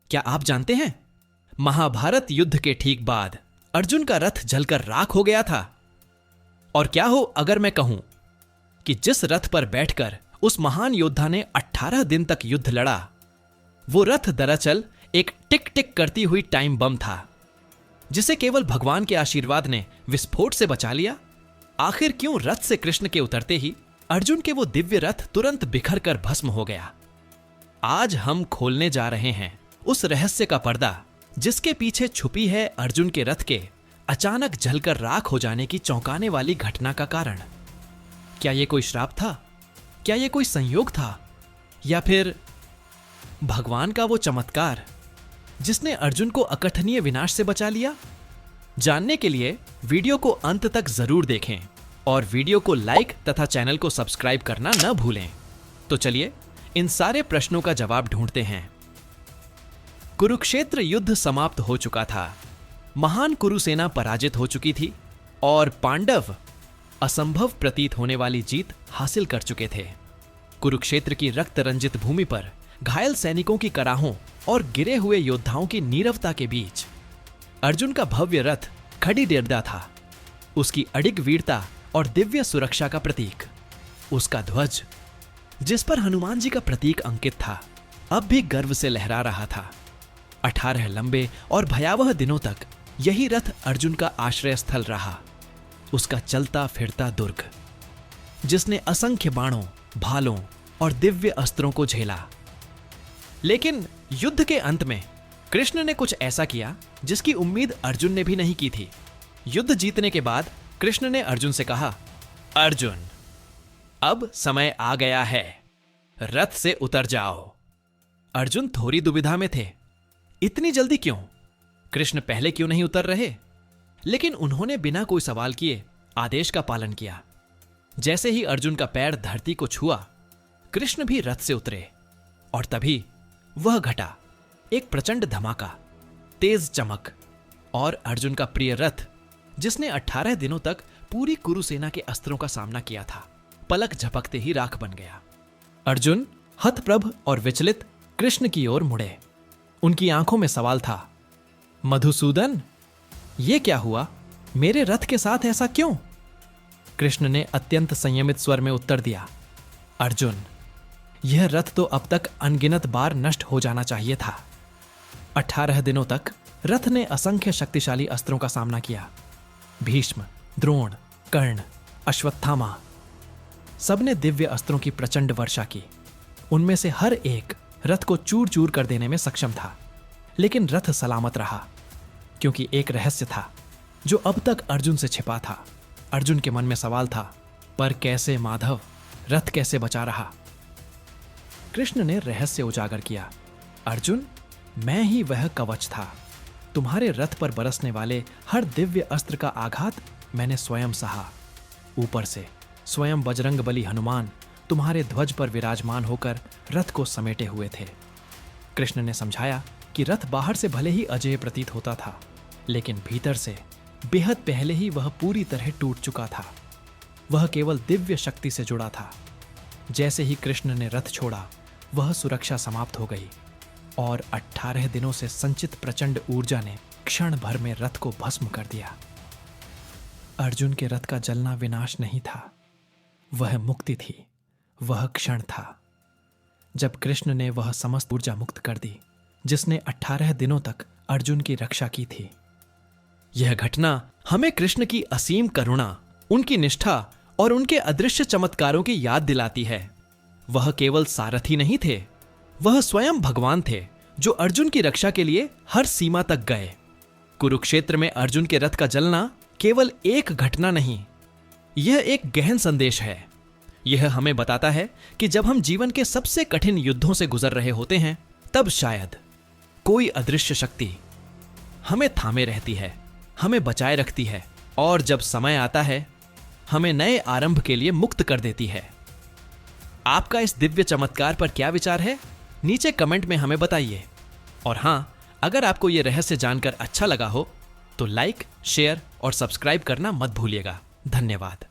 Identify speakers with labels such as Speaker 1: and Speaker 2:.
Speaker 1: क्या आप जानते हैं, महाभारत युद्ध के ठीक बाद अर्जुन का रथ जलकर राख हो गया था। और क्या हो अगर मैं कहूं कि जिस रथ पर बैठकर उस महान योद्धा ने 18 दिन तक युद्ध लड़ा, वो रथ दरअसल एक टिक टिक करती हुई टाइम बम था, जिसे केवल भगवान के आशीर्वाद ने विस्फोट से बचा लिया। आखिर क्यों रथ से कृष्ण के उतरते ही अर्जुन के वो दिव्य रथ तुरंत बिखर कर भस्म हो गया? आज हम खोलने जा रहे हैं उस रहस्य का पर्दा जिसके पीछे छुपी है अर्जुन के रथ के अचानक जलकर राख हो जाने की चौंकाने वाली घटना का कारण। क्या यह कोई श्राप था? क्या यह कोई संयोग था? या फिर भगवान का वो चमत्कार जिसने अर्जुन को अकथनीय विनाश से बचा लिया? जानने के लिए वीडियो को अंत तक जरूर देखें और वीडियो को लाइक तथा चैनल को सब्सक्राइब करना न भूलें। तो चलिए इन सारे प्रश्नों का जवाब ढूंढते हैं। कुरुक्षेत्र युद्ध समाप्त हो चुका था। महान कुरुसेना पराजित हो चुकी थी और पांडव असंभव प्रतीत होने वाली जीत हासिल कर चुके थे। कुरुक्षेत्र की रक्त रंजित भूमि पर घायल सैनिकों की कराहों और गिरे हुए योद्धाओं की नीरवता के बीच अर्जुन का भव्य रथ खड़ी डेरदा था, उसकी अडिग वीरता और दिव्य सुरक्षा का प्रतीक। उसका ध्वज, जिस पर हनुमान जी का प्रतीक अंकित था, अब भी गर्व से लहरा रहा था। 18 लंबे और भयावह दिनों तक यही रथ अर्जुन का आश्रय स्थल रहा, उसका चलता फिरता दुर्ग, जिसने असंख्य बाणों, भालों और दिव्य अस्त्रों को झेला। लेकिन युद्ध के अंत में कृष्ण ने कुछ ऐसा किया जिसकी उम्मीद अर्जुन ने भी नहीं की थी। युद्ध जीतने के बाद कृष्ण ने अर्जुन से कहा, अर्जुन, अब समय आ गया है, रथ से उतर जाओ। अर्जुन थोड़ी दुविधा में थे। इतनी जल्दी क्यों? कृष्ण पहले क्यों नहीं उतर रहे? लेकिन उन्होंने बिना कोई सवाल किए आदेश का पालन किया। जैसे ही अर्जुन का पैर धरती को छुआ, कृष्ण भी रथ से उतरे और तभी वह घटा, एक प्रचंड धमाका, तेज चमक और अर्जुन का प्रिय रथ, जिसने 18 दिनों तक पूरी कुरुसेना के अस्त्रों का सामना किया था, पलक झपकते ही राख बन गया। अर्जुन हतप्रभ और विचलित कृष्ण की ओर मुड़े। उनकी आंखों में सवाल था, मधुसूदन, यह क्या हुआ? मेरे रथ के साथ ऐसा क्यों? कृष्ण ने अत्यंत संयमित स्वर में उत्तर दिया, अर्जुन, यह रथ तो अब तक अनगिनत बार नष्ट हो जाना चाहिए था। 18 दिनों तक रथ ने असंख्य शक्तिशाली अस्त्रों का सामना किया। भीष्म, द्रोण, कर्ण, अश्वत्थामा, सबने दिव्य अस्त्रों की प्रचंड वर्षा की। उनमें से हर एक रथ को चूर चूर कर देने में सक्षम था। लेकिन रथ सलामत रहा, क्योंकि एक रहस्य था जो अब तक अर्जुन से छिपा था। अर्जुन के मन में सवाल था, पर कैसे माधव, रथ कैसे बचा रहा? कृष्ण ने रहस्य उजागर किया, अर्जुन, मैं ही वह कवच था। तुम्हारे रथ पर बरसने वाले हर दिव्य अस्त्र का आघात मैंने स्वयं सहा। ऊपर से स्वयं बजरंगबली हनुमान तुम्हारे ध्वज पर विराजमान होकर रथ को समेटे हुए थे। कृष्ण ने समझाया कि रथ बाहर से भले ही अजेय प्रतीत होता था, लेकिन भीतर से बेहद पहले ही वह पूरी तरह टूट चुका था। वह केवल दिव्य शक्ति से जुड़ा था। जैसे ही कृष्ण ने रथ छोड़ा, वह सुरक्षा समाप्त हो गई और 18 दिनों से संचित प्रचंड ऊर्जा ने क्षण भर में रथ को भस्म कर दिया। अर्जुन के रथ का जलना विनाश नहीं था, वह मुक्ति थी, वह क्षण था जब कृष्ण ने वह समस्त ऊर्जा मुक्त कर दी जिसने 18 दिनों तक अर्जुन की रक्षा की थी। यह घटना हमें कृष्ण की असीम करुणा, उनकी निष्ठा और उनके अदृश्य चमत्कारों की याद दिलाती है। वह केवल सारथी नहीं थे, वह स्वयं भगवान थे जो अर्जुन की रक्षा के लिए हर सीमा तक गए। कुरुक्षेत्र में अर्जुन के रथ का जलना केवल एक घटना नहीं, यह एक गहन संदेश है। यह हमें बताता है कि जब हम जीवन के सबसे कठिन युद्धों से गुजर रहे होते हैं, तब शायद कोई अदृश्य शक्ति हमें थामे रहती है, हमें बचाए रखती है और जब समय आता है, हमें नए आरंभ के लिए मुक्त कर देती है। आपका इस दिव्य चमत्कार पर क्या विचार है? नीचे कमेंट में हमें बताइए। और हां, अगर आपको यह रहस्य जानकर अच्छा लगा हो तो लाइक, शेयर और सब्सक्राइब करना मत भूलिएगा। धन्यवाद।